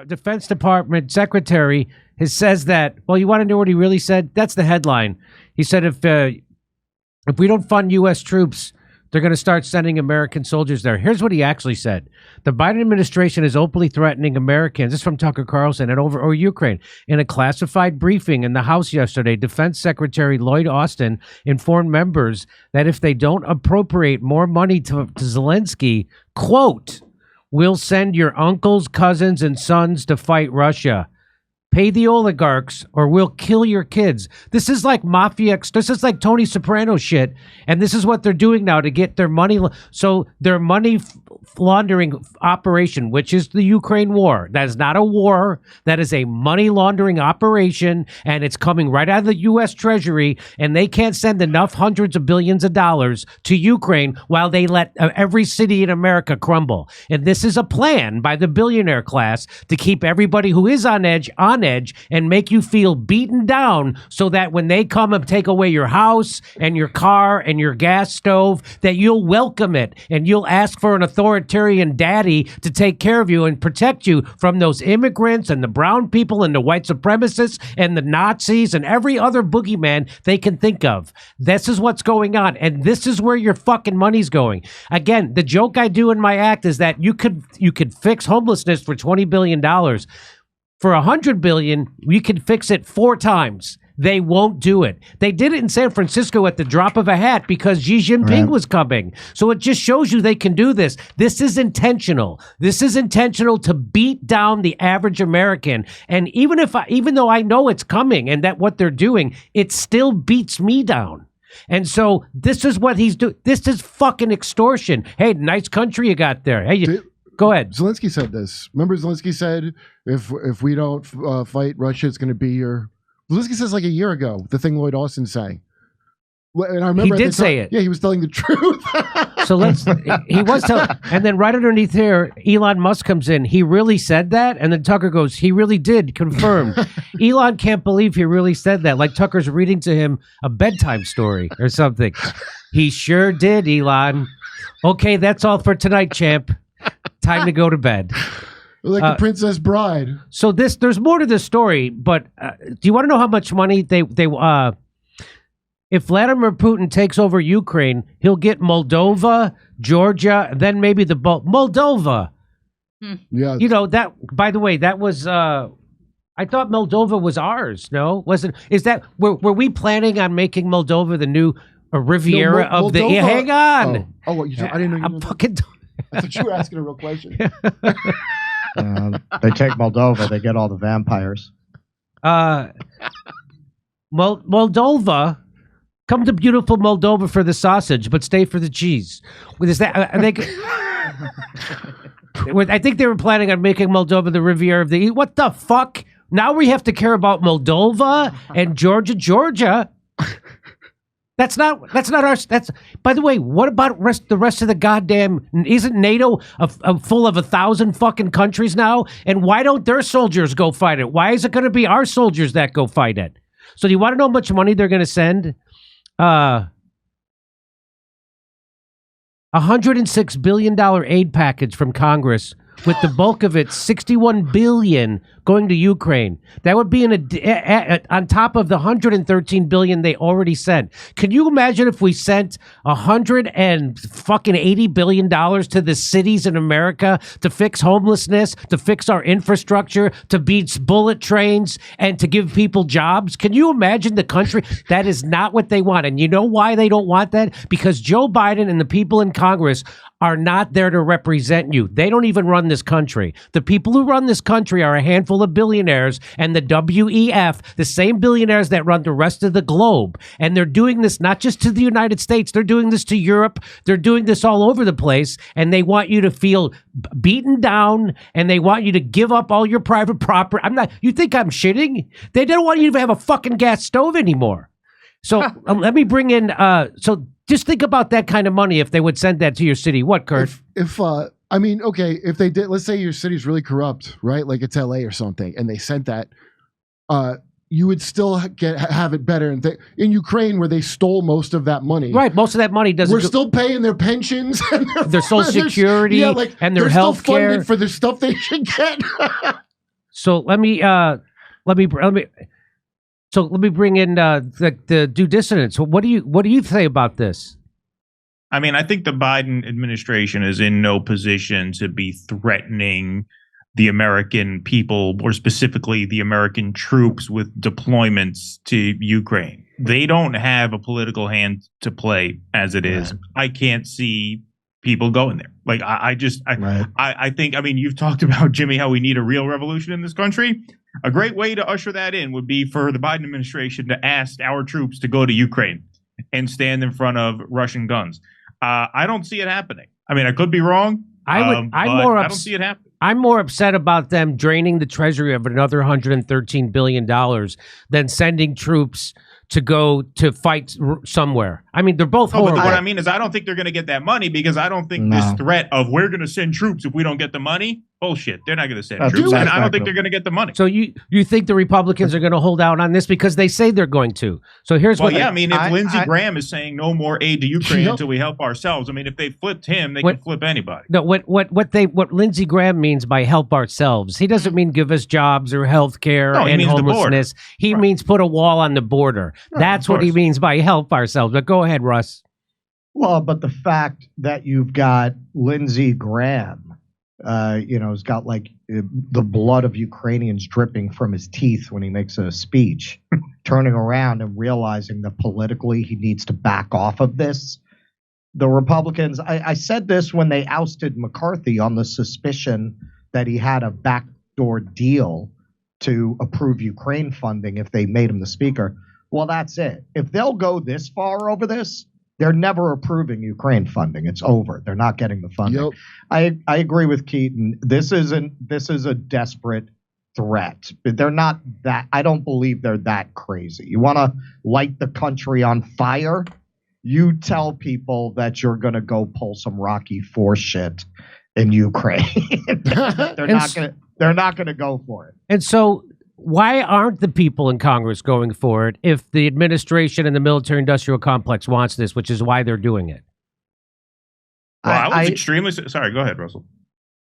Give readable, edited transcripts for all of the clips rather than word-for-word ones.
Defense Department secretary says that. Well, you want to know what he really said? That's the headline. He said if we don't fund U.S. troops, they're going to start sending American soldiers there. Here's what he actually said. The Biden administration is openly threatening Americans. This is from Tucker Carlson and over Ukraine. In a classified briefing in the House yesterday, Defense Secretary Lloyd Austin informed members that if they don't appropriate more money to Zelensky, quote, we'll send your uncles, cousins, and sons to fight Russia. Pay the oligarchs or we'll kill your kids. This is like mafia. This is like Tony Soprano shit. And this is what they're doing now to get their money. So their money laundering operation, which is the Ukraine war. That is not a war. That is a money laundering operation. And it's coming right out of the U.S. Treasury. And they can't send enough hundreds of billions of dollars to Ukraine while they let every city in America crumble. And this is a plan by the billionaire class to keep everybody who is on edge and make you feel beaten down so that when they come and take away your house and your car and your gas stove, that you'll welcome it and you'll ask for an authoritarian daddy to take care of you and protect you from those immigrants and the brown people and the white supremacists and the Nazis and every other boogeyman they can think of. This is what's going on, and this is where your fucking money's going. Again, the joke I do in my act is that you could fix homelessness for $20 billion. For $100 billion, you can fix it 4 times. They won't do it. They did it in San Francisco at the drop of a hat because Xi Jinping was coming. So it just shows you they can do this. This is intentional. This is intentional to beat down the average American. And even though I know it's coming and that what they're doing, it still beats me down. And so this is what he's doing. This is fucking extortion. Hey, nice country you got there. Hey, go ahead. Zelensky said this. Remember, Zelensky said, if we don't fight Russia, it's going to be your... Zelensky says like a year ago, the thing Lloyd Austin saying. And I remember he did say it. Yeah, he was telling the truth. So he was telling... And then right underneath here, Elon Musk comes in. He really said that? And then Tucker goes, he really did, confirmed. Elon can't believe he really said that. Like Tucker's reading to him a bedtime story or something. He sure did, Elon. Okay, that's all for tonight, champ. Time to go to bed. Like the Princess Bride. So there's more to this story, but do you want to know how much money they if Vladimir Putin takes over Ukraine, he'll get Moldova, Georgia, then maybe Moldova. Yeah. You know, that, by the way, that was I thought Moldova was ours. No, wasn't? Is that were we planning on making Moldova the new Riviera of the? Yeah, hang on. I didn't know you I'm fucking. I thought you were asking a real question. They take Moldova, they get all the vampires. Moldova, come to beautiful Moldova for the sausage, but stay for the cheese. Is that? I think they were planning on making Moldova the Riviera of the East. What the fuck? Now we have to care about Moldova and Georgia. That's not our. By the way, what about the rest of the goddamn? Isn't NATO full of 1,000 fucking countries now? And why don't their soldiers go fight it? Why is it going to be our soldiers that go fight it? So do you want to know how much money they're going to send? $106 billion aid package from Congress, with the bulk of it, $61 billion, going to Ukraine. That would be on top of the $113 billion they already sent. Can you imagine if we sent $180 billion to the cities in America to fix homelessness, to fix our infrastructure, to beat bullet trains, and to give people jobs? Can you imagine the country? That is not what they want. And you know why they don't want that? Because Joe Biden and the people in Congress are not there to represent you. They don't even run this country. The people who run this country are a handful of billionaires, and the WEF, the same billionaires that run the rest of the globe. And they're doing this not just to the United States, they're doing this to Europe, they're doing this all over the place, and they want you to feel beaten down, and they want you to give up all your private property. You think I'm shitting? They don't want you to have a fucking gas stove anymore. So let me bring in, just think about that kind of money if they would send that to your city. What, Kurt? If they did, let's say your city's really corrupt, right? Like it's LA or something, and they sent that. you would still have it better in Ukraine, where they stole most of that money. Right, most of that money doesn't. We're still paying their pensions and their Social Security and their health care. Funded for the stuff they should get. So let me bring in the Due Dissidence. What do you say about this? I mean, I think the Biden administration is in no position to be threatening the American people, or specifically the American troops, with deployments to Ukraine. They don't have a political hand to play as it is. I can't see people going there. Like, I think, I mean, you've talked about, Jimmy, how we need a real revolution in this country. A great way to usher that in would be for the Biden administration to ask our troops to go to Ukraine and stand in front of Russian guns. I don't see it happening. I mean, I could be wrong. I don't see it happening. I'm more upset about them draining the treasury of another $113 billion than sending troops to go to fight somewhere. I mean, they're both horrible. But what I mean is, I don't think they're going to get that money, because I don't think this threat of we're going to send troops if we don't get the money, bullshit. They're not going to send troops, and I don't think they're going to get the money. So you think the Republicans are going to hold out on this because they say they're going to? So here's what. Yeah, I mean, if Lindsey Graham is saying no more aid to Ukraine until we help ourselves, I mean, if they flipped him, they can flip anybody. No, what Lindsey Graham means by help ourselves, he doesn't mean give us jobs or health care and homelessness. He means put a wall on the border. That's what he means by help ourselves. But go ahead, Russ. Well, but the fact that you've got Lindsey Graham, has got like the blood of Ukrainians dripping from his teeth when he makes a speech, turning around and realizing that politically he needs to back off of this. The Republicans, I said this when they ousted McCarthy on the suspicion that he had a backdoor deal to approve Ukraine funding if they made him the speaker. Well, that's it. If they'll go this far over this, they're never approving Ukraine funding. It's over. They're not getting the funding. Yep. I agree with Keaton. This is a desperate threat. They're not that. I don't believe they're that crazy. You want to light the country on fire? You tell people that you're going to go pull some Rocky IV shit in Ukraine. They're not going to go for it. And so, why aren't the people in Congress going for it if the administration and the military-industrial complex wants this, which is why they're doing it? Well, I was extremely... Sorry, go ahead, Russell.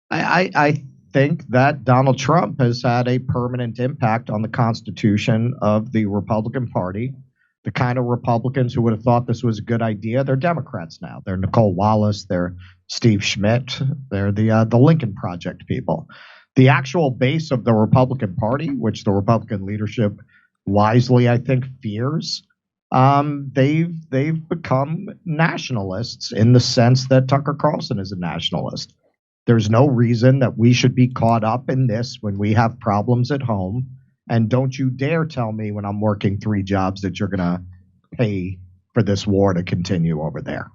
I think that Donald Trump has had a permanent impact on the constitution of the Republican Party. The kind of Republicans who would have thought this was a good idea, they're Democrats now. They're Nicole Wallace, they're Steve Schmidt, they're the Lincoln Project people. The actual base of the Republican Party, which the Republican leadership wisely, I think, fears, they've become nationalists in the sense that Tucker Carlson is a nationalist. There's no reason that we should be caught up in this when we have problems at home. And don't you dare tell me when I'm working 3 jobs that you're going to pay for this war to continue over there.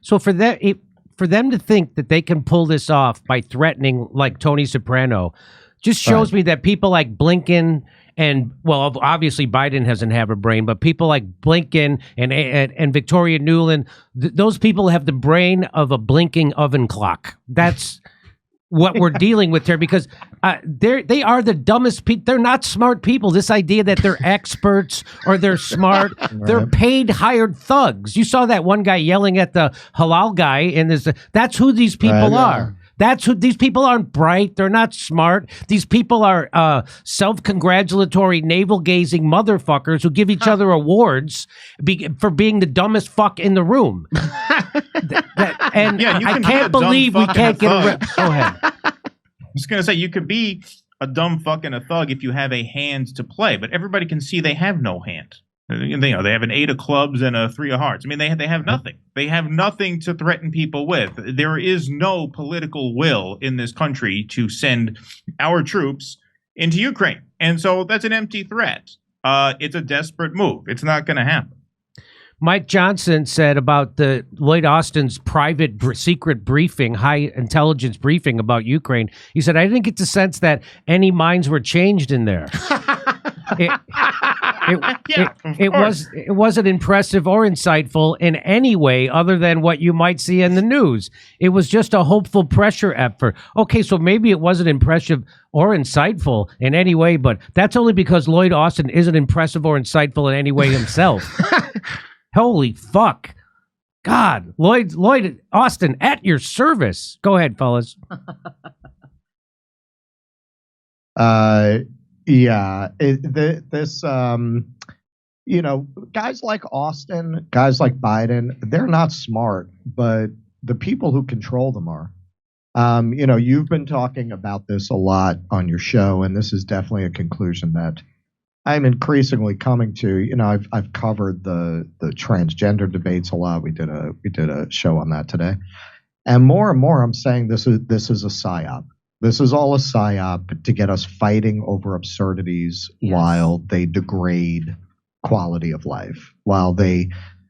So for them to think that they can pull this off by threatening like Tony Soprano just shows me that people like Blinken and, well, obviously Biden doesn't have a brain, but people like Blinken and Victoria Nuland, those people have the brain of a blinking oven clock. That's what we're dealing with here, because they are the dumbest people. They're not smart people. This idea that they're experts or they're smart, they're paid hired thugs. You saw that one guy yelling at the halal guy, and that's who these people are. That's who these people aren't bright. They're not smart. These people are self-congratulatory, navel-gazing motherfuckers who give each other awards for being the dumbest fuck in the room. I can't believe we can't get a Go ahead. I was going to say, you could be a dumb fuck and a thug if you have a hand to play, but everybody can see they have no hand. They have an 8 of clubs and a 3 of hearts. I mean, they have nothing. They have nothing to threaten people with. There is no political will in this country to send our troops into Ukraine. And so that's an empty threat. It's a desperate move. It's not going to happen. Mike Johnson said about the Lloyd Austin's private secret briefing, high intelligence briefing about Ukraine. He said, I didn't get the sense that any minds were changed in there. It wasn't impressive or insightful in any way other than what you might see in the news. It was just a hopeful pressure effort. Okay, so maybe it wasn't impressive or insightful in any way, but that's only because Lloyd Austin isn't impressive or insightful in any way himself. Holy fuck. God, Lloyd Austin at your service. Go ahead, fellas. Guys like Austin, guys like Biden, they're not smart, but the people who control them are. You've been talking about this a lot on your show, and this is definitely a conclusion that I'm increasingly coming to. I've covered the transgender debates a lot. We did a show on that today, and more I'm saying this is a psyop. This is all a psyop to get us fighting over absurdities while they degrade quality of life.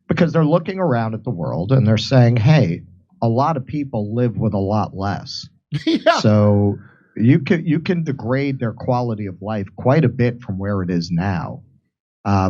Because they're looking around at the world and they're saying, hey, a lot of people live with a lot less. Yeah. So you can degrade their quality of life quite a bit from where it is now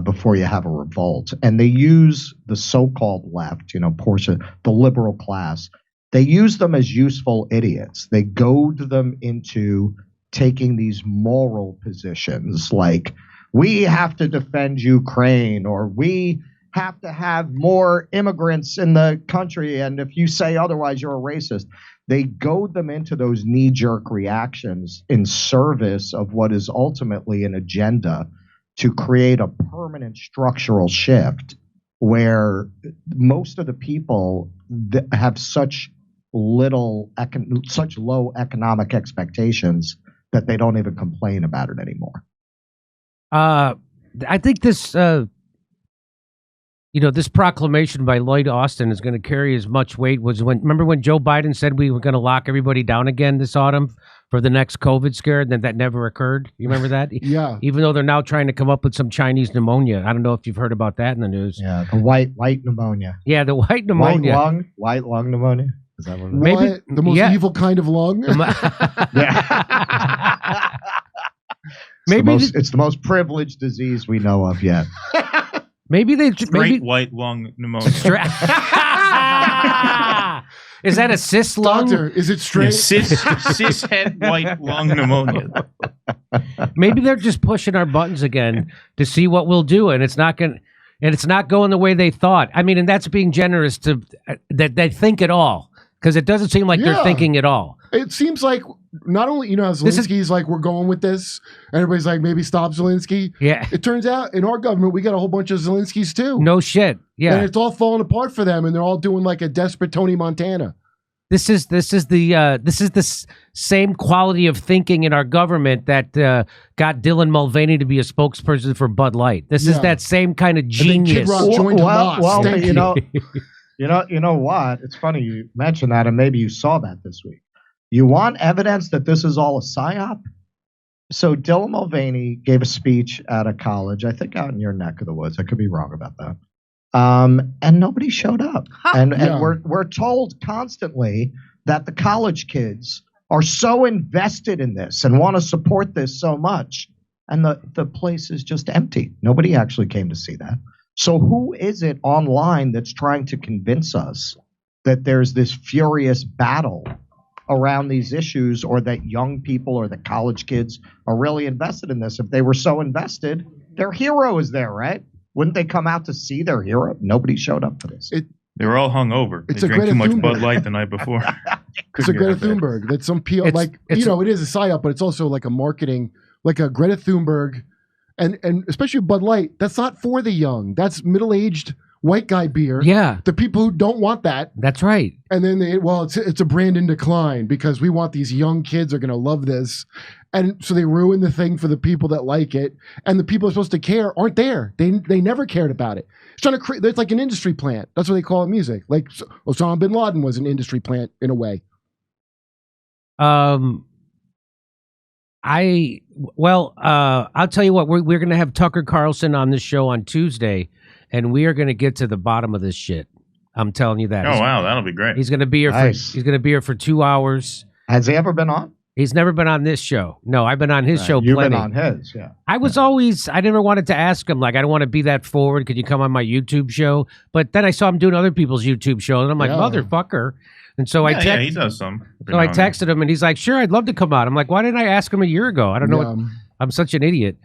before you have a revolt. And they use the so-called left, portion, the liberal class. They use them as useful idiots. They goad them into taking these moral positions like, we have to defend Ukraine, or we have to have more immigrants in the country, and if you say otherwise, you're a racist. They goad them into those knee-jerk reactions in service of what is ultimately an agenda to create a permanent structural shift where most of the people that have such low economic expectations that they don't even complain about it anymore. I think this, this proclamation by Lloyd Austin is going to carry as much weight. Remember when Joe Biden said we were going to lock everybody down again this autumn for the next COVID scare, and then that never occurred? You remember that? Yeah. Even though they're now trying to come up with some Chinese pneumonia. I don't know if you've heard about that in the news. Yeah, the white pneumonia. Yeah, the white pneumonia. White lung pneumonia. Is that what it is? Maybe the most evil kind of lung. Yeah. It's the most privileged disease we know of yet. Maybe they Straight white lung pneumonia. Is that a cis lung? Doctor, is it straight? Cis head white lung pneumonia. Maybe they're just pushing our buttons again to see what we'll do, and it's not going the way they thought. I mean, and that's being generous to that they think it all, because it doesn't seem like they're thinking it all. It seems like not only, Zelensky's like, we're going with this, and everybody's like, maybe stop Zelensky. Yeah. It turns out in our government, we got a whole bunch of Zelenskys too. No shit. Yeah. And it's all falling apart for them, and they're all doing like a desperate Tony Montana. This is the same quality of thinking in our government that got Dylan Mulvaney to be a spokesperson for Bud Light. This is that same kind of genius. Kid Rock joined Hamas. You know what? It's funny you mentioned that, and maybe you saw that this week. You want evidence that this is all a psyop? So Dylan Mulvaney gave a speech at a college, I think out in your neck of the woods. I could be wrong about that. And nobody showed up. And we're told constantly that the college kids are so invested in this and want to support this so much. And the place is just empty. Nobody actually came to see that. So who is it online that's trying to convince us that there's this furious battle around these issues, or that young people or the college kids are really invested in this? If they were so invested, their hero is there, right? Wouldn't they come out to see their hero? Nobody showed up for this. They were all hungover. It's they a drank Greta too much Thunberg. Bud Light the night before. It's a Greta Thunberg. That's some PR. It is a psyop, but it's also like a marketing, like a Greta Thunberg, and especially Bud Light. That's not for the young. That's middle-aged white guy beer. Yeah. The people who don't want that. That's right. And then it's a brand in decline because we want these young kids are going to love this. And so they ruin the thing for the people that like it. And the people who are supposed to care aren't there. They never cared about it. It's trying to create, it's like an industry plant. That's what they call it, music. Like Osama bin Laden was an industry plant in a way. I'll tell you what, we're going to have Tucker Carlson on this show on Tuesday, and we are going to get to the bottom of this shit. I'm telling you that. Oh, wow. That'll be great. He's going to be here Nice. he's going to be here for 2 hours. Has he ever been on? He's never been on this show. No, I've been on his show You've plenty. been on his, yeah. I was always, I never wanted to ask him, like, I don't want to be that forward. Could you come on my YouTube show? But then I saw him doing other people's YouTube shows, and I'm like, Yeah. motherfucker. And so Yeah, he does some. So I texted him, and he's like, sure, I'd love to come on. I'm like, why didn't I ask him a year ago? I don't know. Yeah. I'm such an idiot.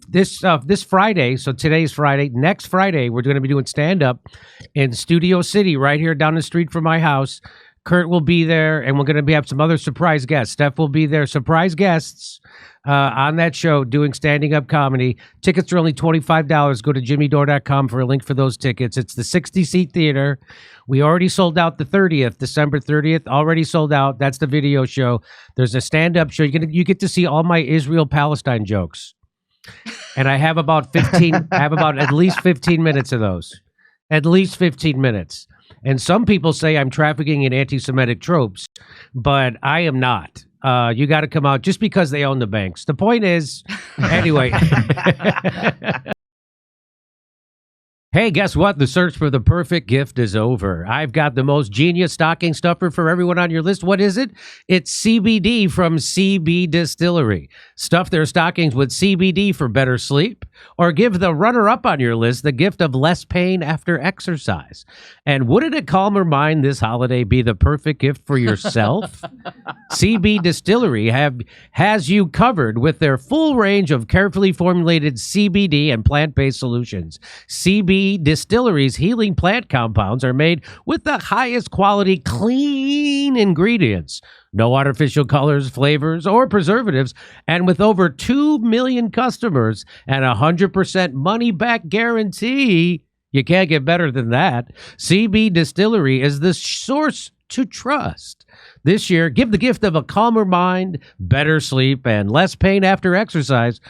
This Friday, so today's Friday, next Friday, we're going to be doing stand-up in Studio City right here down the street from my house. Kurt will be there, and we're going to have some other surprise guests. Steph will be there. Surprise guests on that show doing standing-up comedy. Tickets are only $25. Go to jimmydore.com for a link for those tickets. It's the 60-seat theater. We already sold out the 30th, December 30th. Already sold out. That's the video show. There's a stand-up show. You get to see all my Israel-Palestine jokes. And I have about at least 15 minutes of those. At least 15 minutes. And some people say I'm trafficking in anti-Semitic tropes, but I am not. You got to come out just because they own the banks. The point is, anyway. Hey, guess what? The search for the perfect gift is over. I've got the most genius stocking stuffer for everyone on your list. What is it? It's CBD from CB Distillery. Stuff their stockings with CBD for better sleep, or give the runner-up on your list the gift of less pain after exercise. And wouldn't a calmer mind this holiday be the perfect gift for yourself? CB Distillery has you covered with their full range of carefully formulated CBD and plant-based solutions. CB Distillery's healing plant compounds are made with the highest quality, clean ingredients. No artificial colors, flavors, or preservatives. And with over 2 million customers and 100% money-back guarantee, you can't get better than that. CB Distillery is the source to trust. This year, give the gift of a calmer mind, better sleep, and less pain after exercise.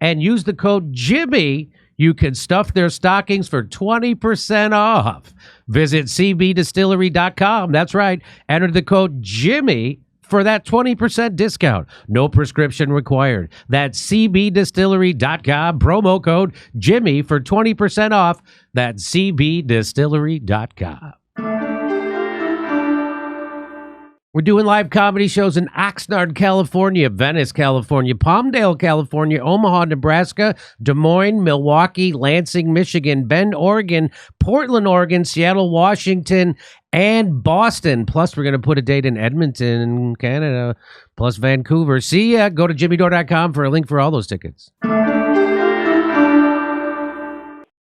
And use the code JIMMY. You can stuff their stockings for 20% off. Visit cbdistillery.com. That's right. Enter the code JIMMY for that 20% discount. No prescription required. That's cbdistillery.com. Promo code JIMMY for 20% off. That's cbdistillery.com. We're doing live comedy shows in Oxnard, California, Venice, California, Palmdale, California, Omaha, Nebraska, Des Moines, Milwaukee, Lansing, Michigan, Bend, Oregon, Portland, Oregon, Seattle, Washington, and Boston. Plus, we're going to put a date in Edmonton, Canada, plus Vancouver. See ya. Go to jimmydore.com for a link for all those tickets.